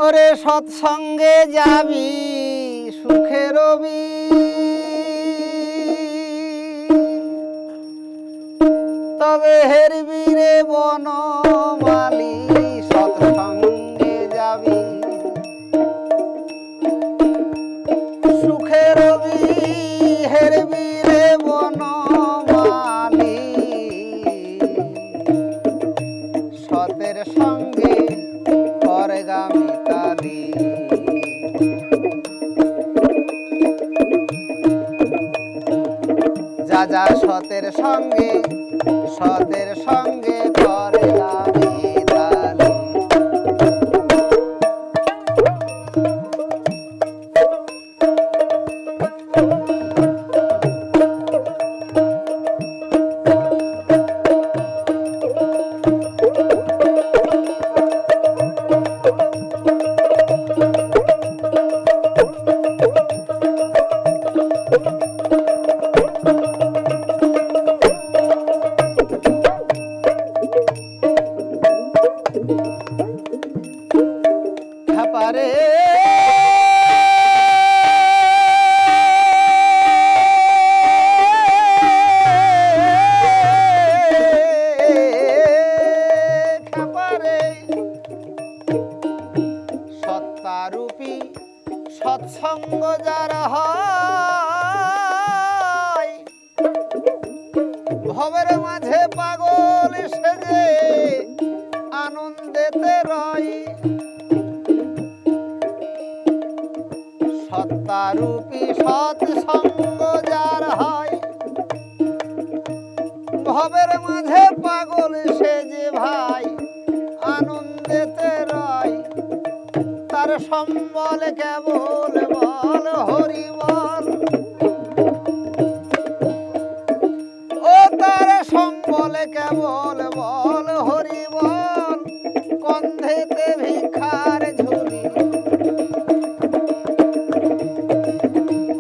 ওরে সৎসঙ্গে যাবি সুখে রবি, তবে হেরবি রে বনমালী। সৎসঙ্গে যাবি সুখে রবি, হেরবি রে বনমালী। সতের সঙ্গে করে গামিতালি। যা যা সতের সঙ্গে করে গামিতালি। পারে সত্তারূপী সৎসঙ্গ যার হয়, ভবের মাঝে পাগল সেজে আনন্দেতে রয়। সত্তারূপী সৎসঙ্গ যার হয়, ভবের মাঝে পাগল সেজে ভাই আনন্দেতে রয়। তার সম্বল কেবল বল হরি বল, ও তার সম্বল কেবল বল হরি বল। কন্ধেতে ভিক্ষার ঝুলি,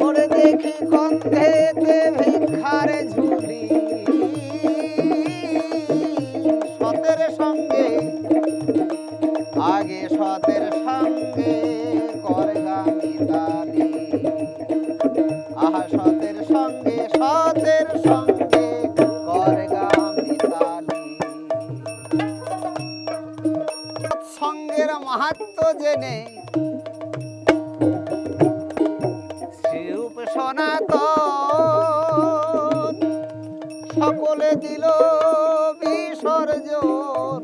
ওরে দেখি কন্ধেতে ভিক্ষার ঝুলি। সতের সঙ্গে আগে সতের সঙ্গে করে গামিতালি। আহা সতের সঙ্গে করে গামিতালি। সৎসঙ্গের মাহাত্ম্য জেনে শ্রীরূপ সনাতন সকলে দিল বিসর্জন।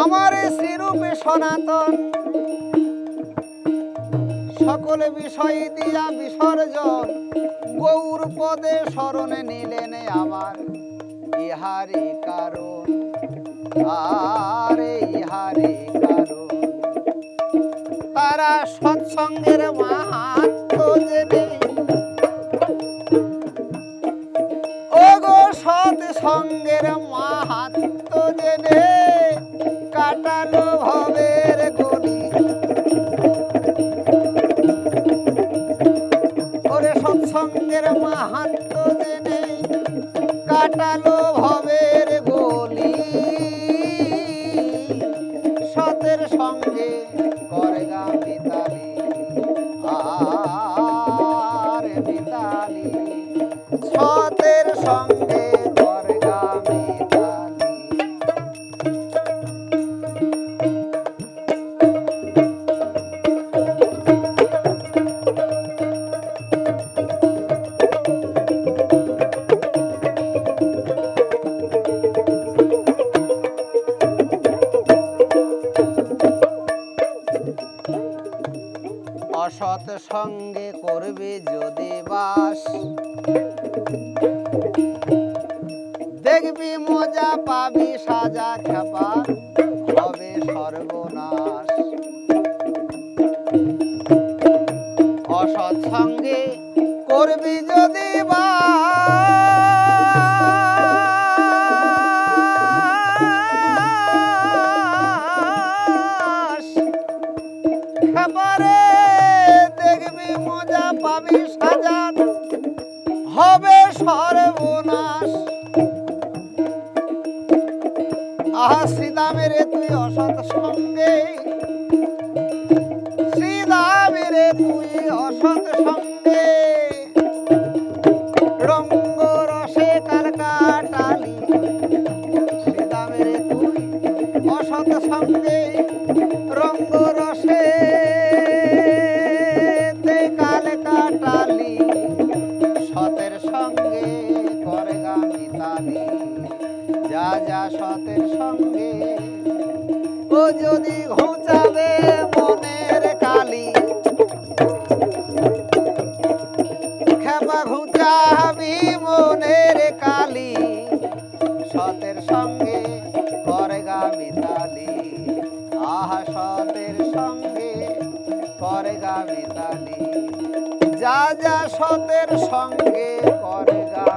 আমার শ্রীরূপে সনাতন সকলে বিষয় দিয়া বিসর্জন। গৌর পদে শরণে নিলেন আমার, ইহারে কারণ আরে ইহারে কারণ। তারা সৎসঙ্গের মাহাত্ম্য জেনে, ও গো সৎসঙ্গের মাহাত্ম্য জেনে কাটালো ভবের গলি। ওরে সৎসঙ্গের মাহাত্ম্য জেনে কাটালো ভবের গলি। সতের সঙ্গে করে গামিতালি, আর মিতালি। সতের সঙ্গে করে গামিতালি। অসৎ সঙ্গে করবে যদি বাস, দেখবি মজা পাবি সাজা খেপা হবে সর্বনাশ। অসৎ সঙ্গে করবি যদি বাস, খেপারে দেখবি মজা পাবি সাজা হবে সর্বনাশ। আহা শ্রীদামের তুই অসৎ সঙ্গে, শ্রীদামের তুই অসৎ সঙ্গে, রঙ্গ রসে কাল কাটালি। শ্রীদামের তুই অসৎ সঙ্গে, রঙ্গ রসে তে কাল কাটালি। সতের সঙ্গে করে গা মিতালি, যা যা সতের সঙ্গে। ও যদি ঘুচাবে মনের কালি, খেপা ঘুচাবি মনের কালি। সতের সঙ্গে করে গা মিতালি, আহা সতের সঙ্গে করে গা মিতালি। যা যা সতের সঙ্গে করে গা